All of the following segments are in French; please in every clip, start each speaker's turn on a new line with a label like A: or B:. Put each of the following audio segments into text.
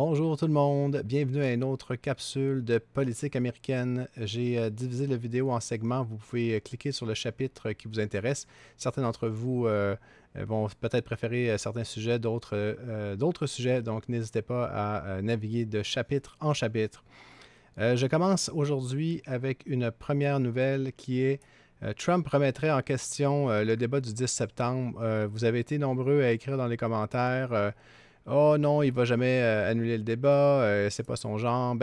A: Bonjour tout le monde, bienvenue à une autre capsule de politique américaine. J'ai divisé la vidéo en segments, vous pouvez cliquer sur le chapitre qui vous intéresse. Certains d'entre vous vont peut-être préférer certains sujets, d'autres sujets, donc n'hésitez pas à naviguer de chapitre en chapitre. Je commence aujourd'hui avec une première nouvelle qui est Trump remettrait en question le débat du 10 septembre. Vous avez été nombreux à écrire dans les commentaires oh non, il va jamais annuler le débat, c'est pas son genre.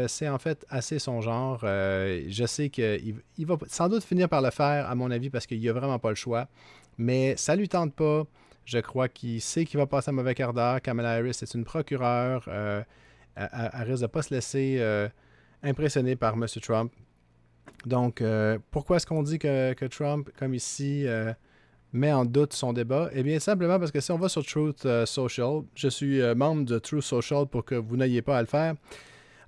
A: C'est en fait assez son genre. Je sais qu'il va sans doute finir par le faire, à mon avis, parce qu'il n'y a vraiment pas le choix. Mais ça lui tente pas. Je crois qu'il sait qu'il va passer un mauvais quart d'heure. Kamala Harris est une procureure. Elle risque de ne pas se laisser impressionner par M. Trump. Donc, pourquoi est-ce qu'on dit que Trump, comme ici, met en doute son débat? Eh bien, simplement parce que si on va sur Truth Social, je suis membre de Truth Social pour que vous n'ayez pas à le faire.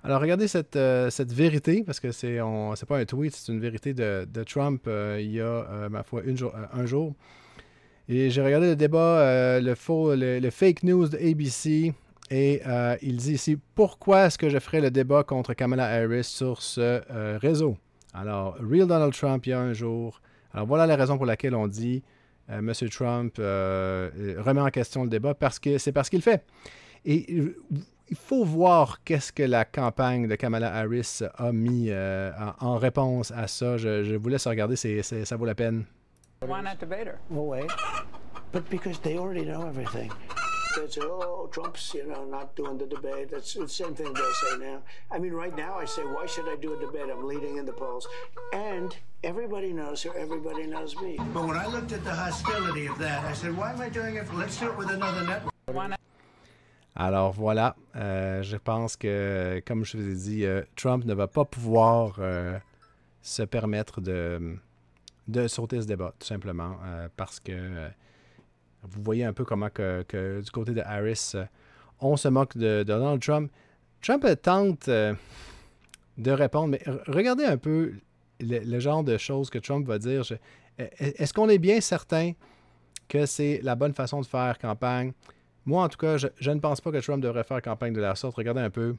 A: Alors, regardez cette vérité, parce que c'est pas un tweet, c'est une vérité de Trump il y a, ma foi, un jour. Et j'ai regardé le débat, le fake news de ABC, et il dit ici, pourquoi est-ce que je ferais le débat contre Kamala Harris sur ce réseau? Alors, Real Donald Trump, il y a un jour. Alors, voilà la raison pour laquelle on dit M. Trump remet en question le débat, parce que c'est parce qu'il fait. Et il faut voir qu'est-ce que la campagne de Kamala Harris a mis en réponse à ça. Je vous laisse regarder, ça vaut la peine.
B: Why not debate her?
C: Well, wait. But because they already know everything. They say, oh, Trump's, not doing the debate. That's the same thing they'll say now. I mean, right now I say, why should I do a debate? I'm leading in the polls. And everybody knows her, everybody knows me. But when I looked at the hostility of that, I said, why am I doing it? Let's do it with another network.
B: Why not?
A: Alors voilà, je pense que, comme je vous ai dit, Trump ne va pas pouvoir se permettre de sauter ce débat, tout simplement, parce que vous voyez un peu comment que du côté de Harris, on se moque de Donald Trump. Trump tente de répondre, mais regardez un peu le genre de choses que Trump va dire. Est-ce qu'on est bien certain que c'est la bonne façon de faire campagne? Moi, en tout cas, je ne pense pas que Trump devrait faire campagne de la sorte. Regardez un peu.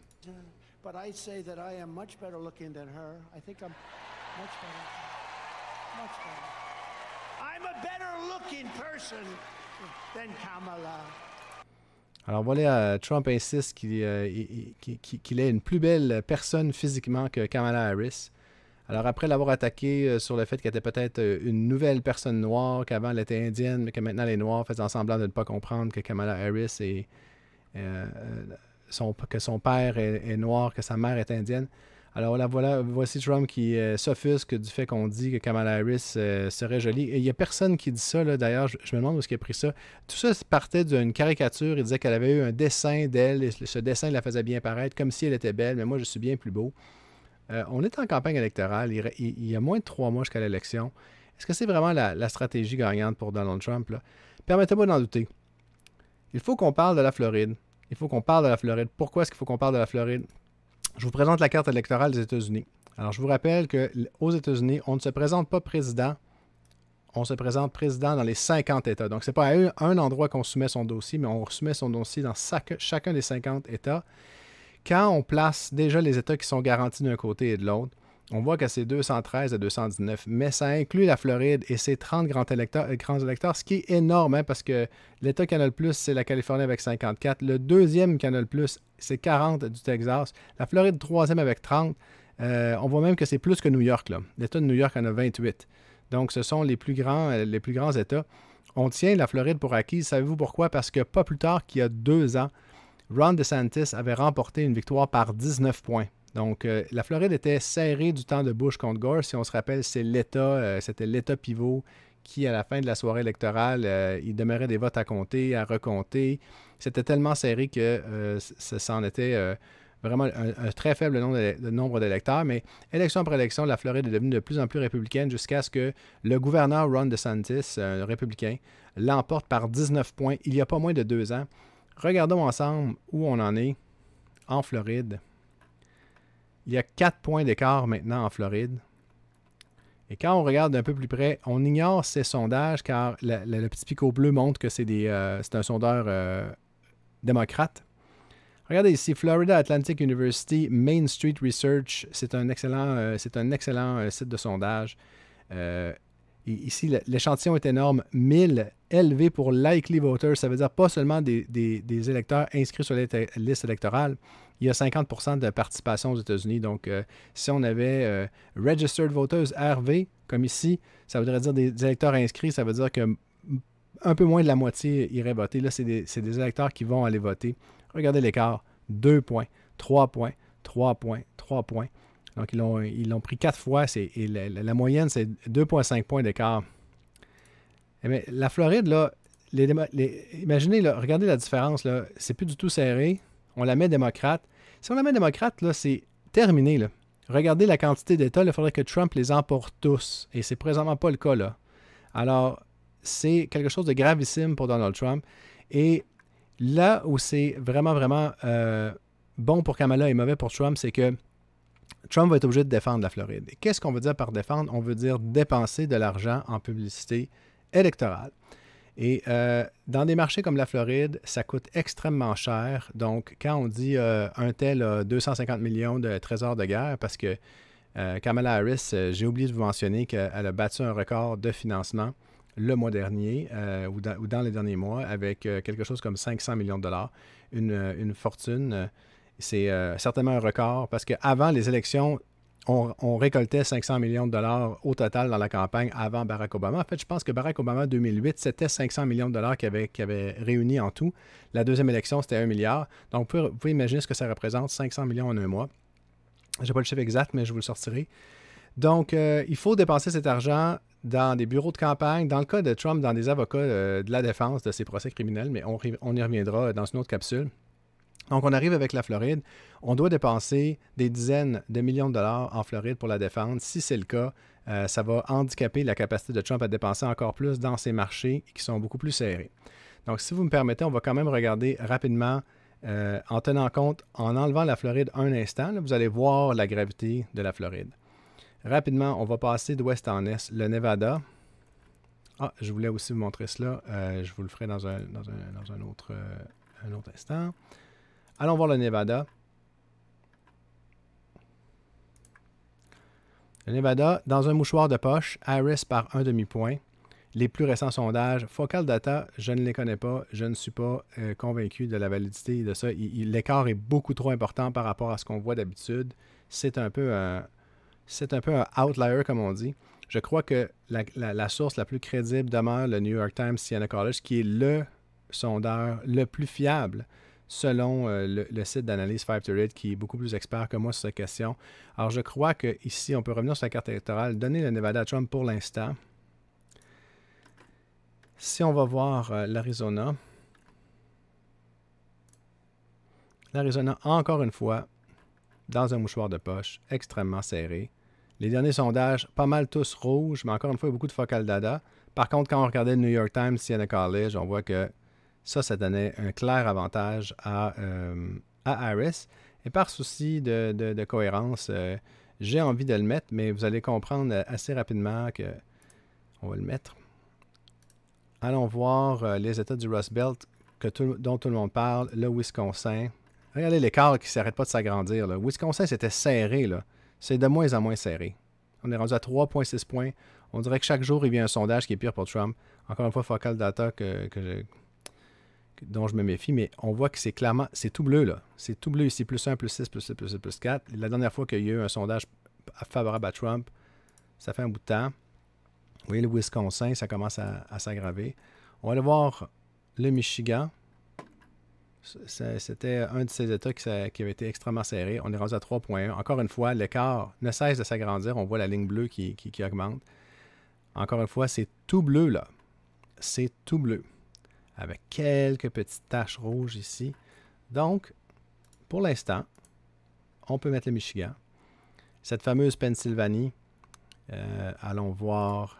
C: But I say that I am much better looking than her. I think I'm much better. Much better. I'm a better looking person than Kamala.
A: Alors voilà, Trump insiste qu'il est une plus belle personne physiquement que Kamala Harris. Alors après l'avoir attaqué sur le fait qu'elle était peut-être une nouvelle personne noire, qu'avant elle était indienne, mais que maintenant elle est noire, faisant semblant de ne pas comprendre que Kamala Harris que son père est noir, que sa mère est indienne. Alors là, voici Trump qui s'offusque du fait qu'on dit que Kamala Harris serait jolie. Et il n'y a personne qui dit ça, là, d'ailleurs. Je me demande où est-ce qu'il a pris ça. Tout ça partait d'une caricature. Il disait qu'elle avait eu un dessin d'elle, et ce dessin la faisait bien paraître, comme si elle était belle, mais moi, je suis bien plus beau. On est en campagne électorale. Il y a moins de 3 mois jusqu'à l'élection. Est-ce que c'est vraiment la stratégie gagnante pour Donald Trump, là? Permettez-moi d'en douter. Il faut qu'on parle de la Floride. Il faut qu'on parle de la Floride. Pourquoi est-ce qu'il faut qu'on parle de la Floride? Je vous présente la carte électorale des États-Unis. Alors, je vous rappelle qu'aux États-Unis, on ne se présente pas président. On se présente président dans les 50 États. Donc, ce n'est pas à un endroit qu'on soumet son dossier, mais on soumet son dossier dans chacun des 50 États. Quand on place déjà les États qui sont garantis d'un côté et de l'autre, on voit que c'est 213 à 219, mais ça inclut la Floride et ses 30 grands électeurs, ce qui est énorme, hein, parce que l'État qui en a le plus, c'est la Californie avec 54. Le deuxième qui en a le plus, c'est 40 du Texas. La Floride, troisième avec 30. On voit même que c'est plus que New York, là. L'État de New York en a 28. Donc, ce sont les plus grands États. On tient la Floride pour acquise. Savez-vous pourquoi? Parce que pas plus tard qu'il y a 2 ans, Ron DeSantis avait remporté une victoire par 19 points. Donc, la Floride était serrée du temps de Bush contre Gore. Si on se rappelle, c'était l'État pivot qui, à la fin de la soirée électorale, il demeurait des votes à compter, à recompter. C'était tellement serré que ça en était vraiment un très faible nombre d'électeurs. Mais élection après élection, la Floride est devenue de plus en plus républicaine jusqu'à ce que le gouverneur Ron DeSantis, un républicain, l'emporte par 19 points il n'y a pas moins de 2 ans. Regardons ensemble où on en est en Floride. Il y a 4 points d'écart maintenant en Floride. Et quand on regarde d'un peu plus près, on ignore ces sondages car le petit picot bleu montre que c'est un sondeur démocrate. Regardez ici, Florida Atlantic University, Main Street Research, c'est un excellent site de sondage. Ici, l'échantillon est énorme, 1000 élevé pour likely voters, ça veut dire pas seulement des électeurs inscrits sur la liste électorale, il y a 50% de participation aux États-Unis. Donc, si on avait registered voters, RV, comme ici, ça voudrait dire des électeurs inscrits, ça veut dire que un peu moins de la moitié iraient voter. Là, c'est des électeurs qui vont aller voter. Regardez l'écart, 2 points, 3 points, 3 points, 3 points. Donc, ils l'ont pris 4 fois, et la moyenne, c'est 2,5 points d'écart. Mais la Floride, là, imaginez, là, regardez la différence, là, c'est plus du tout serré. On la met démocrate. Si on la met démocrate, là, c'est terminé, là. Regardez la quantité d'États, il faudrait que Trump les emporte tous. Et c'est présentement pas le cas, là. Alors, c'est quelque chose de gravissime pour Donald Trump. Et là où c'est vraiment, vraiment bon pour Kamala et mauvais pour Trump, c'est que Trump va être obligé de défendre la Floride. Et qu'est-ce qu'on veut dire par défendre? On veut dire dépenser de l'argent en publicité électorale. Et dans des marchés comme la Floride, ça coûte extrêmement cher. Donc, quand on dit un tel a 250 millions de trésors de guerre, parce que Kamala Harris, j'ai oublié de vous mentionner qu'elle a battu un record de financement le mois dernier ou dans les derniers mois avec quelque chose comme 500 millions de dollars, une fortune. C'est certainement un record parce qu'avant les élections, on récoltait 500 millions de dollars au total dans la campagne avant Barack Obama. En fait, je pense que Barack Obama 2008, c'était 500 millions de dollars qu'il avait réuni en tout. La deuxième élection, c'était 1 milliard. Donc, vous pouvez imaginer ce que ça représente, 500 millions en un mois. Je n'ai pas le chiffre exact, mais je vous le sortirai. Donc, il faut dépenser cet argent dans des bureaux de campagne, dans le cas de Trump, dans des avocats de la défense de ses procès criminels, mais on y reviendra dans une autre capsule. Donc, on arrive avec la Floride. On doit dépenser des dizaines de millions de dollars en Floride pour la défendre. Si c'est le cas, ça va handicaper la capacité de Trump à dépenser encore plus dans ces marchés qui sont beaucoup plus serrés. Donc, si vous me permettez, on va quand même regarder rapidement, en tenant compte, en enlevant la Floride un instant, là, vous allez voir la gravité de la Floride. Rapidement, on va passer d'ouest en est. Le Nevada. Ah, je voulais aussi vous montrer cela. Je vous le ferai dans un autre instant. Allons voir le Nevada. Le Nevada, dans un mouchoir de poche, Harris par un demi-point. Les plus récents sondages, Focal Data, je ne les connais pas. Je ne suis pas convaincu de la validité de ça. L'écart est beaucoup trop important par rapport à ce qu'on voit d'habitude. C'est un peu un outlier, comme on dit. Je crois que la source la plus crédible demeure le New York Times Siena College, qui est le sondeur le plus fiable selon le site d'analyse 538, qui est beaucoup plus expert que moi sur cette question. Alors, je crois qu'ici, on peut revenir sur la carte électorale, donner le Nevada à Trump pour l'instant. Si on va voir l'Arizona, encore une fois, dans un mouchoir de poche, extrêmement serré. Les derniers sondages, pas mal tous rouges, mais encore une fois, beaucoup de Focal Data. Par contre, quand on regardait le New York Times, Siena College, on voit que ça donnait un clair avantage à Harris. Et par souci de cohérence, j'ai envie de le mettre, mais vous allez comprendre assez rapidement qu'on va le mettre. Allons voir les États du Rust Belt dont tout le monde parle, le Wisconsin. Regardez l'écart qui ne s'arrête pas de s'agrandir. Le Wisconsin, c'était serré, là. C'est de moins en moins serré. On est rendu à 3,6 points. On dirait que chaque jour, il vient un sondage qui est pire pour Trump. Encore une fois, Focal Data dont je me méfie, mais on voit que c'est clairement, c'est tout bleu, là. C'est tout bleu ici, plus 1, plus 6, plus 7, plus 7, plus 4. La dernière fois qu'il y a eu un sondage favorable à Trump, ça fait un bout de temps. Vous voyez, le Wisconsin, ça commence à s'aggraver. On va aller voir le Michigan. C'était un de ces États qui avait été extrêmement serré. On est rendu à 3,1. Encore une fois, l'écart ne cesse de s'agrandir. On voit la ligne bleue qui augmente. Encore une fois, c'est tout bleu, là. C'est tout bleu. Avec quelques petites taches rouges ici. Donc, pour l'instant, on peut mettre le Michigan. Cette fameuse Pennsylvanie, allons voir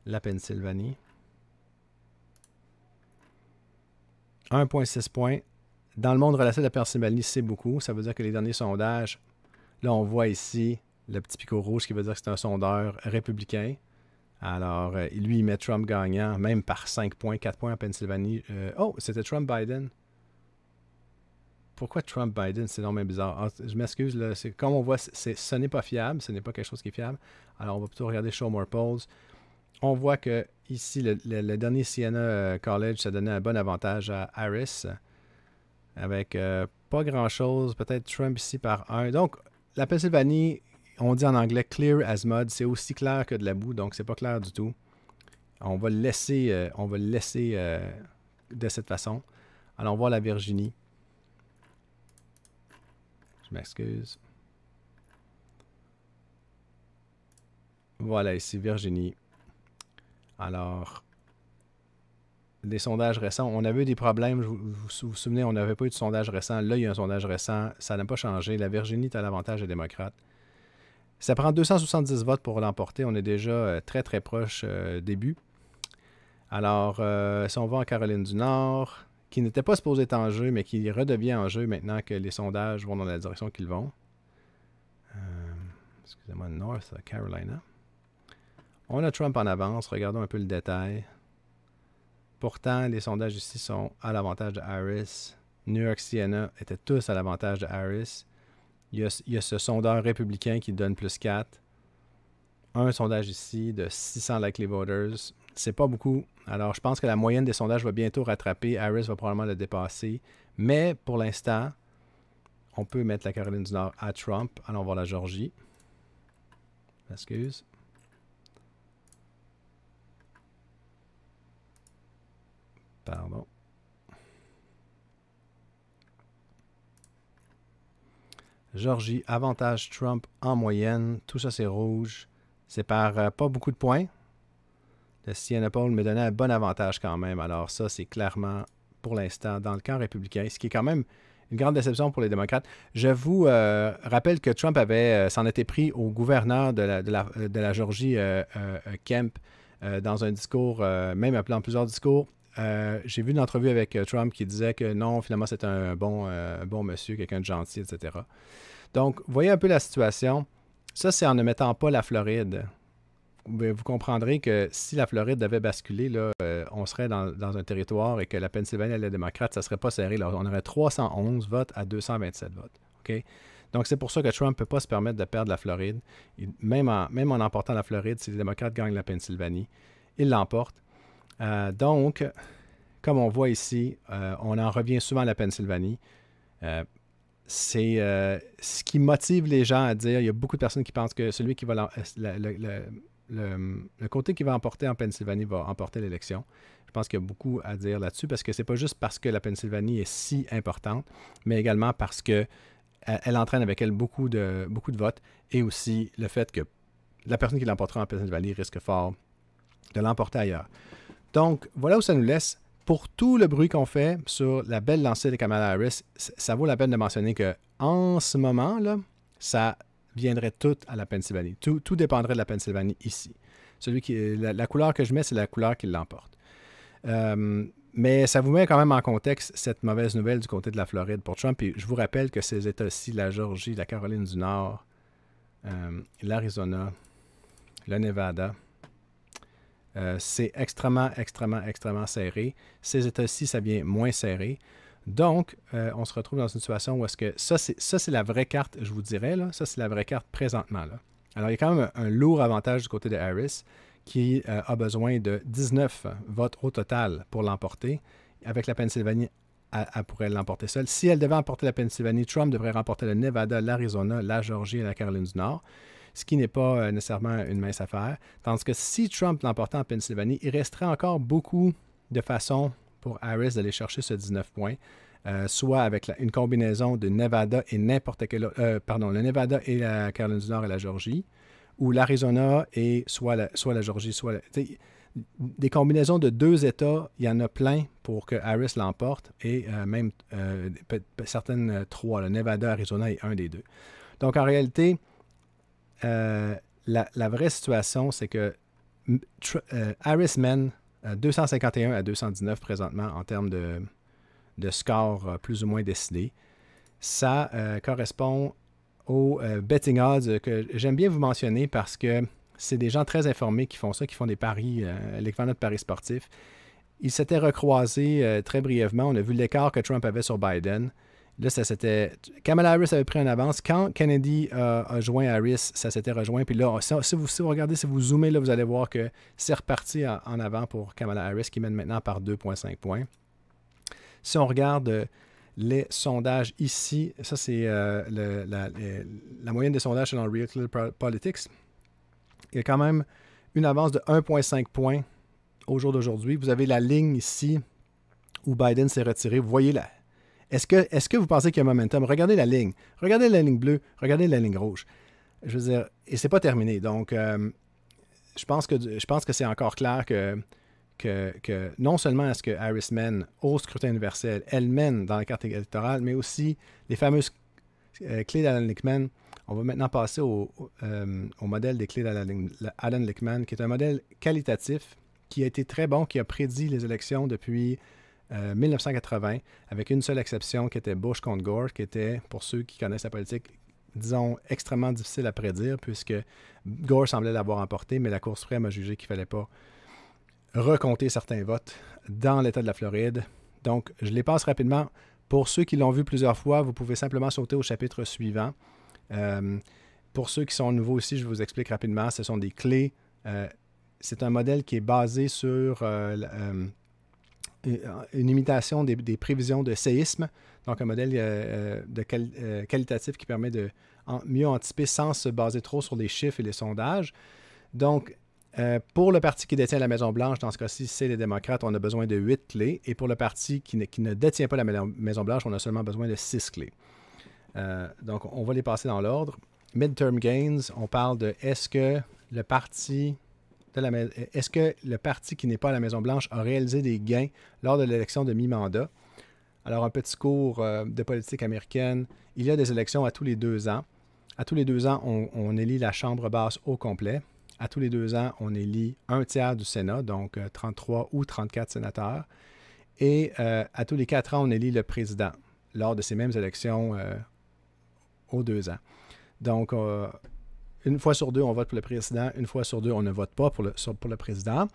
A: la Pennsylvanie. 1,6 points. Dans le monde relatif de la Pennsylvanie, c'est beaucoup. Ça veut dire que les derniers sondages, là, on voit ici le petit picot rouge qui veut dire que c'est un sondeur républicain. Alors, lui, il met Trump gagnant, même par 5 points, 4 points en Pennsylvanie. Oh, c'était Trump-Biden. pourquoi Trump-Biden, c'est non mais bizarre. Ah, je m'excuse, là, comme on voit, ce n'est pas fiable, ce n'est pas quelque chose qui est fiable. Alors, on va plutôt regarder Show More Polls. On voit que ici, le dernier Siena College, ça donnait un bon avantage à Harris, avec pas grand-chose, peut-être Trump ici par 1. Donc, la Pennsylvanie, on dit en anglais « clear as mud », c'est aussi clair que de la boue, donc c'est pas clair du tout. On va le laisser, de cette façon. Alors, on voit la Virginie. Je m'excuse. Voilà, ici, Virginie. Alors, des sondages récents, on avait eu des problèmes, vous vous souvenez, on n'avait pas eu de sondage récent. Là, il y a un sondage récent, ça n'a pas changé. La Virginie est à l'avantage des démocrates. Ça prend 270 votes pour l'emporter. On est déjà très, très proche début. Alors, si on va en Caroline du Nord, qui n'était pas supposé être en jeu, mais qui redevient en jeu maintenant que les sondages vont dans la direction qu'ils vont. Excusez-moi, North Carolina. On a Trump en avance. Regardons un peu le détail. Pourtant, les sondages ici sont à l'avantage de Harris. New York Siena étaient tous à l'avantage de Harris. Il y a ce sondeur républicain qui donne plus 4. Un sondage ici de 600 likely voters. C'est pas beaucoup. Alors, je pense que la moyenne des sondages va bientôt rattraper. Harris va probablement le dépasser. Mais pour l'instant, on peut mettre la Caroline du Nord à Trump. Allons voir la Georgie. Excuse. Pardon. Georgie, avantage Trump en moyenne. Tout ça, c'est rouge. C'est par pas beaucoup de points. Le Siena Poll me donnait un bon avantage quand même. Alors ça, c'est clairement, pour l'instant, dans le camp républicain, ce qui est quand même une grande déception pour les démocrates. Je vous rappelle que Trump s'en était pris au gouverneur de la Georgie, Kemp, dans un discours, même appelant plusieurs discours. J'ai vu une entrevue avec Trump qui disait que non, finalement, c'est un bon monsieur, quelqu'un de gentil, etc. Donc, voyez un peu la situation. Ça, c'est en ne mettant pas la Floride. Vous comprendrez que si la Floride devait basculer, là, on serait dans un territoire et que la Pennsylvanie et les démocrates, ça ne serait pas serré. Là, on aurait 311 votes à 227 votes. Okay? Donc, c'est pour ça que Trump ne peut pas se permettre de perdre la Floride. Même en emportant la Floride, si les démocrates gagnent la Pennsylvanie, ils l'emportent. Donc, comme on voit ici, on en revient souvent à la Pennsylvanie. C'est ce qui motive les gens à dire, il y a beaucoup de personnes qui pensent que celui qui va le côté qui va emporter en Pennsylvanie va emporter l'élection. Je pense qu'il y a beaucoup à dire là-dessus parce que c'est pas juste parce que la Pennsylvanie est si importante, mais également parce que elle entraîne avec elle beaucoup de votes et aussi le fait que la personne qui l'emportera en Pennsylvanie risque fort de l'emporter ailleurs. Donc, voilà où ça nous laisse. Pour tout le bruit qu'on fait sur la belle lancée de Kamala Harris, ça vaut la peine de mentionner qu'en ce moment, là, ça viendrait tout à la Pennsylvanie. Tout dépendrait de la Pennsylvanie ici. La couleur que je mets, c'est la couleur qui l'emporte. Mais ça vous met quand même en contexte cette mauvaise nouvelle du côté de la Floride pour Trump. Et je vous rappelle que ces États-ci, la Georgie, la Caroline du Nord, l'Arizona, le Nevada, c'est extrêmement, extrêmement, extrêmement serré. Ces États-ci, ça vient moins serré. Donc, on se retrouve dans une situation où est-ce que ça, c'est la vraie carte, je vous dirais, là. Ça, c'est la vraie carte présentement, là. Alors, il y a quand même un lourd avantage du côté de Harris qui a besoin de 19 votes au total pour l'emporter. Avec la Pennsylvanie, elle pourrait l'emporter seule. Si elle devait emporter la Pennsylvanie, Trump devrait remporter le Nevada, l'Arizona, la Georgie et la Caroline du Nord, ce qui n'est pas nécessairement une mince affaire. Tandis que si Trump l'emportait en Pennsylvanie, il resterait encore beaucoup de façons pour Harris d'aller chercher ce 19 points, soit avec une combinaison de Nevada et n'importe quel le Nevada et la Caroline du Nord et la Georgie, ou l'Arizona et soit la Georgie, des combinaisons de 2 États, il y en a plein pour que Harris l'emporte, et même certaines 3, le Nevada, Arizona et un des 2. Donc en réalité, la vraie situation, c'est que Harris mène 251 à 219 présentement en termes de score plus ou moins décidé. Ça correspond aux betting odds que j'aime bien vous mentionner parce que c'est des gens très informés qui font ça, qui font des paris, l'équivalent de paris sportifs. Ils s'étaient recroisés très brièvement. On a vu l'écart que Trump avait sur Biden. Là, Kamala Harris avait pris en avance. Quand Kennedy a joint Harris, ça s'était rejoint. Puis là, si vous regardez, si vous zoomez, là, vous allez voir que c'est reparti en avant pour Kamala Harris, qui mène maintenant par 2,5 points. Si on regarde les sondages ici, ça c'est la moyenne des sondages selon Real Clear Politics. Il y a quand même une avance de 1,5 points au jour d'aujourd'hui. Vous avez la ligne ici où Biden s'est retiré. Vous voyez là. Est-ce que vous pensez qu'il y a un momentum? Regardez la ligne. Regardez la ligne bleue. Regardez la ligne rouge. Je veux dire, et c'est pas terminé. Donc, je pense que c'est encore clair que non seulement est-ce que Harris mène au scrutin universel, elle mène dans la carte électorale, mais aussi les fameuses clés d'Alan Lichtman. On va maintenant passer au modèle des clés d'Alan Lichtman, qui est un modèle qualitatif qui a été très bon, qui a prédit les élections depuis 1980, avec une seule exception qui était Bush contre Gore, qui était, pour ceux qui connaissent la politique, disons, extrêmement difficile à prédire, puisque Gore semblait l'avoir emporté, mais la Cour suprême a jugé qu'il ne fallait pas recompter certains votes dans l'État de la Floride. Donc, je les passe rapidement. Pour ceux qui l'ont vu plusieurs fois, vous pouvez simplement sauter au chapitre suivant. Pour ceux qui sont nouveaux ici, je vous explique rapidement. Ce sont des clés. C'est un modèle qui est basé sur une imitation des prévisions de séisme, donc un modèle qualitatif qui permet de mieux anticiper sans se baser trop sur les chiffres et les sondages. Donc, pour le parti qui détient la Maison-Blanche, dans ce cas-ci, c'est les démocrates, on a besoin de 8 clés. Et pour le parti qui ne détient pas la Maison-Blanche, on a seulement besoin de 6 clés. Donc, on va les passer dans l'ordre. Midterm gains, on parle de est-ce que le parti qui n'est pas à la Maison-Blanche a réalisé des gains lors de l'élection de mi-mandat? Alors, un petit cours de politique américaine. Il y a des élections à tous les 2 ans. À tous les 2 ans, on élit la Chambre basse au complet. À tous les 2 ans, on élit un tiers du Sénat, donc 33 ou 34 sénateurs. Et à tous les 4 ans, on élit le président lors de ces mêmes élections aux 2 ans. Donc, une fois sur 2, on vote pour le président. Une fois sur 2, on ne vote pas pour le président.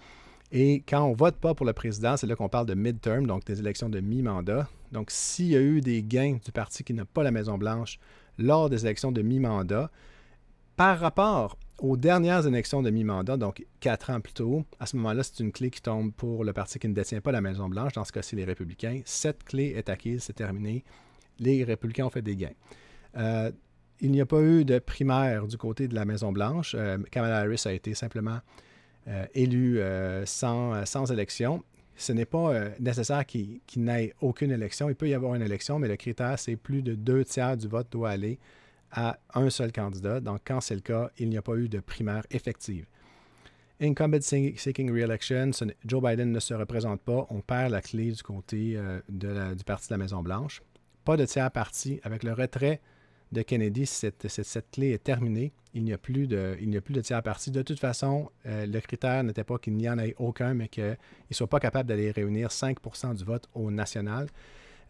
A: Et quand on ne vote pas pour le président, c'est là qu'on parle de midterm, donc des élections de mi-mandat. Donc, s'il y a eu des gains du parti qui n'a pas la Maison-Blanche lors des élections de mi-mandat, par rapport aux dernières élections de mi-mandat, donc 4 ans plus tôt, à ce moment-là, c'est une clé qui tombe pour le parti qui ne détient pas la Maison-Blanche, dans ce cas-ci, les Républicains. Cette clé est acquise, c'est terminé. Les Républicains ont fait des gains. Il n'y a pas eu de primaire du côté de la Maison-Blanche. Kamala Harris a été simplement élue sans élection. Ce n'est pas nécessaire qu'il n'ait aucune élection. Il peut y avoir une élection, mais le critère, c'est plus de 2 tiers du vote doit aller à un seul candidat. Donc, quand c'est le cas, il n'y a pas eu de primaire effective. Incumbent seeking re-election, Joe Biden ne se représente pas. On perd la clé du côté du parti de la Maison-Blanche. Pas de tiers parti. Avec le retrait de Kennedy, cette clé est terminée. Il n'y a plus de tiers parti. De toute façon, le critère n'était pas qu'il n'y en ait aucun, mais qu'il ne soit pas capable d'aller réunir 5% du vote au national.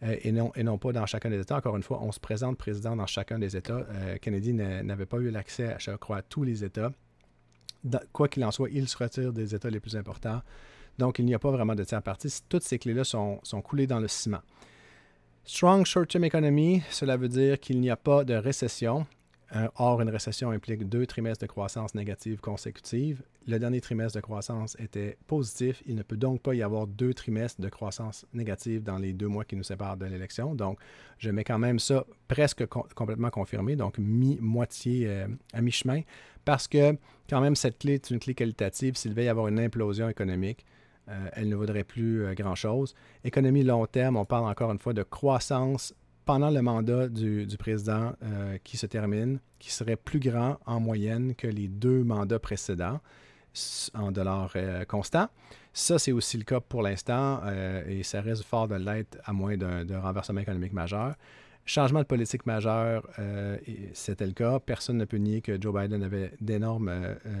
A: Et non pas dans chacun des États. Encore une fois, on se présente président dans chacun des États. Kennedy n'avait pas eu l'accès, je crois, à tous les États. Quoi qu'il en soit, il se retire des États les plus importants. Donc, il n'y a pas vraiment de tiers parti. Toutes ces clés-là sont coulées dans le ciment. Strong short-term economy, cela veut dire qu'il n'y a pas de récession. Or, une récession implique 2 trimestres de croissance négative consécutive. Le dernier trimestre de croissance était positif. Il ne peut donc pas y avoir 2 trimestres de croissance négative dans les 2 mois qui nous séparent de l'élection. Donc, je mets quand même ça presque complètement confirmé, donc moitié à mi-chemin, parce que quand même cette clé est une clé qualitative. S'il devait y avoir une implosion économique, elle ne vaudrait plus grand-chose. Économie long terme, on parle encore une fois de croissance pendant le mandat du président qui se termine, qui serait plus grand en moyenne que les 2 mandats précédents en dollars constants. Ça, c'est aussi le cas pour l'instant et ça risque fort de l'être à moins d'un renversement économique majeur. Changement de politique majeur, c'était le cas. Personne ne peut nier que Joe Biden avait d'énormes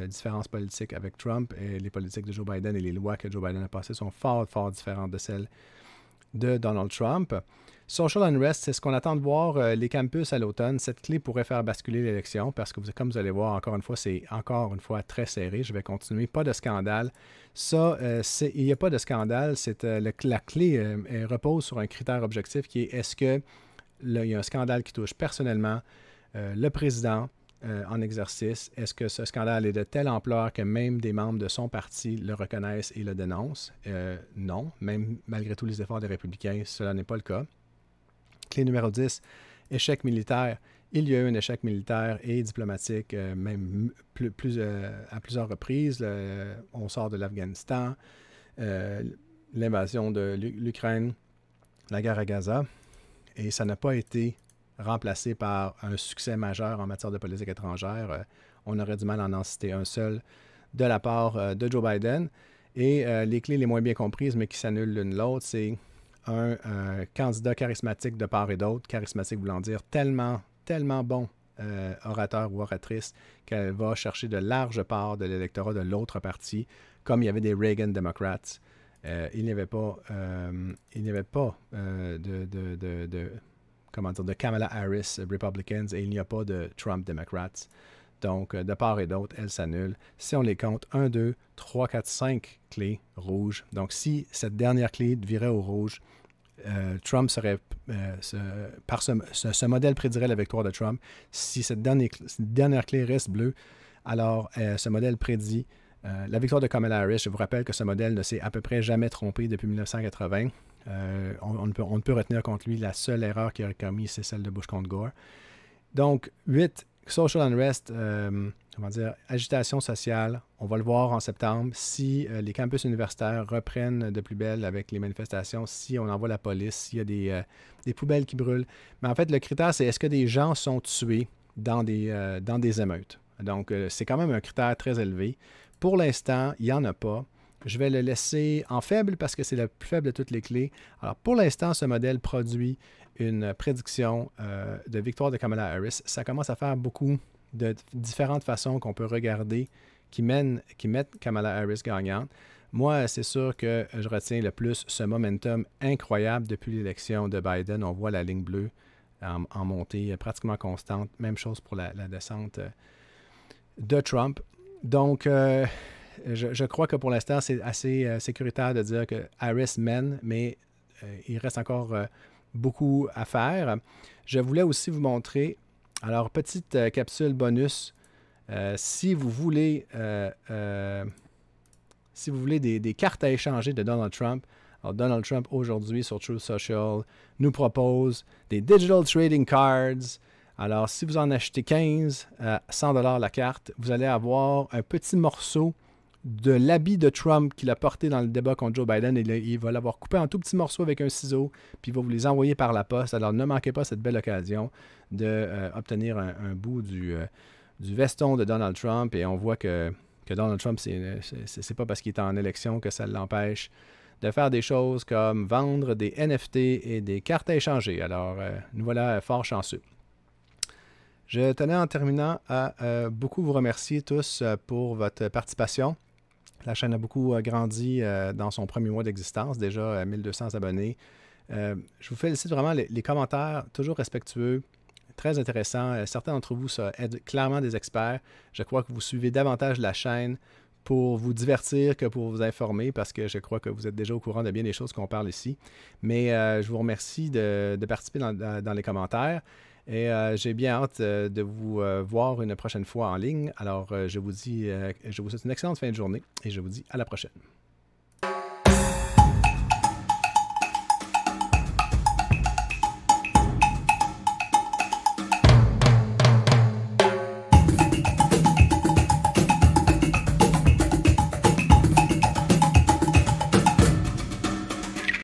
A: différences politiques avec Trump et les politiques de Joe Biden et les lois que Joe Biden a passées sont fort, fort différentes de celles de Donald Trump. Social unrest, c'est ce qu'on attend de voir les campus à l'automne. Cette clé pourrait faire basculer l'élection parce que, comme vous allez voir, encore une fois, c'est encore une fois très serré. Je vais continuer. Pas de scandale. Ça, il n'y a pas de scandale. La clé repose sur un critère objectif qui est est-ce que là, il y a un scandale qui touche personnellement le président en exercice. Est-ce que ce scandale est de telle ampleur que même des membres de son parti le reconnaissent et le dénoncent? Non, même malgré tous les efforts des républicains, cela n'est pas le cas. Clé numéro 10, échec militaire. Il y a eu un échec militaire et diplomatique, même à plusieurs reprises. On sort de l'Afghanistan, l'invasion de l'Ukraine, la guerre à Gaza, et ça n'a pas été remplacé par un succès majeur en matière de politique étrangère. On aurait du mal à en citer un seul de la part de Joe Biden. Et les clés les moins bien comprises, mais qui s'annulent l'une l'autre, c'est un candidat charismatique de part et d'autre, charismatique voulant dire tellement bon orateur ou oratrice qu'elle va chercher de larges parts de l'électorat de l'autre parti, comme il y avait des Reagan Democrats. Il n'y avait pas, de Kamala Harris Republicans et il n'y a pas de Trump Democrats. Donc, de part et d'autre, elles s'annulent. Si on les compte, 1, 2, 3, 4, 5 clés rouges. Donc, si cette dernière clé virait au rouge, Trump serait, par ce modèle prédirait la victoire de Trump. Si cette dernière clé reste bleue, alors ce modèle prédit la victoire de Kamala Harris. Je vous rappelle que ce modèle ne s'est à peu près jamais trompé depuis 1980. On ne peut retenir contre lui la seule erreur qu'il aurait commise, c'est celle de Bush contre Gore. Donc, 8, social unrest, agitation sociale. On va le voir en septembre. Si les campus universitaires reprennent de plus belle avec les manifestations, si on envoie la police, s'il y a des poubelles qui brûlent. Mais en fait, le critère, c'est est-ce que des gens sont tués dans des émeutes. Donc, c'est quand même un critère très élevé. Pour l'instant, il n'y en a pas. Je vais le laisser en faible parce que c'est la plus faible de toutes les clés. Alors, pour l'instant, ce modèle produit une prédiction de victoire de Kamala Harris. Ça commence à faire beaucoup de différentes façons qu'on peut regarder qui mettent Kamala Harris gagnante. Moi, c'est sûr que je retiens le plus ce momentum incroyable depuis l'élection de Biden. On voit la ligne bleue en montée pratiquement constante. Même chose pour la descente de Trump. Donc, je crois que pour l'instant, c'est assez sécuritaire de dire que Harris mène, mais il reste encore beaucoup à faire. Je voulais aussi vous montrer, alors petite capsule bonus, si vous voulez des cartes à échanger de Donald Trump. Alors Donald Trump aujourd'hui sur Truth Social nous propose des Digital Trading Cards. Alors si vous en achetez 15 à 100$ la carte, vous allez avoir un petit morceau de l'habit de Trump qu'il a porté dans le débat contre Joe Biden. Il va l'avoir coupé en tout petits morceaux avec un ciseau, puis il va vous les envoyer par la poste. Alors ne manquez pas cette belle occasion d'obtenir un bout du veston de Donald Trump. Et on voit que Donald Trump, c'est pas parce qu'il est en élection que ça l'empêche de faire des choses comme vendre des NFT et des cartes à échanger. Alors nous voilà fort chanceux. Je tenais en terminant à beaucoup vous remercier tous pour votre participation. La chaîne a beaucoup grandi dans son premier mois d'existence, déjà 1200 abonnés. Je vous félicite vraiment, les commentaires, toujours respectueux, très intéressants. Certains d'entre vous aident clairement des experts. Je crois que vous suivez davantage la chaîne pour vous divertir que pour vous informer, parce que je crois que vous êtes déjà au courant de bien des choses qu'on parle ici. Mais je vous remercie de participer dans les commentaires. Et j'ai bien hâte de vous voir une prochaine fois en ligne. Alors, je vous souhaite une excellente fin de journée et je vous dis à la prochaine.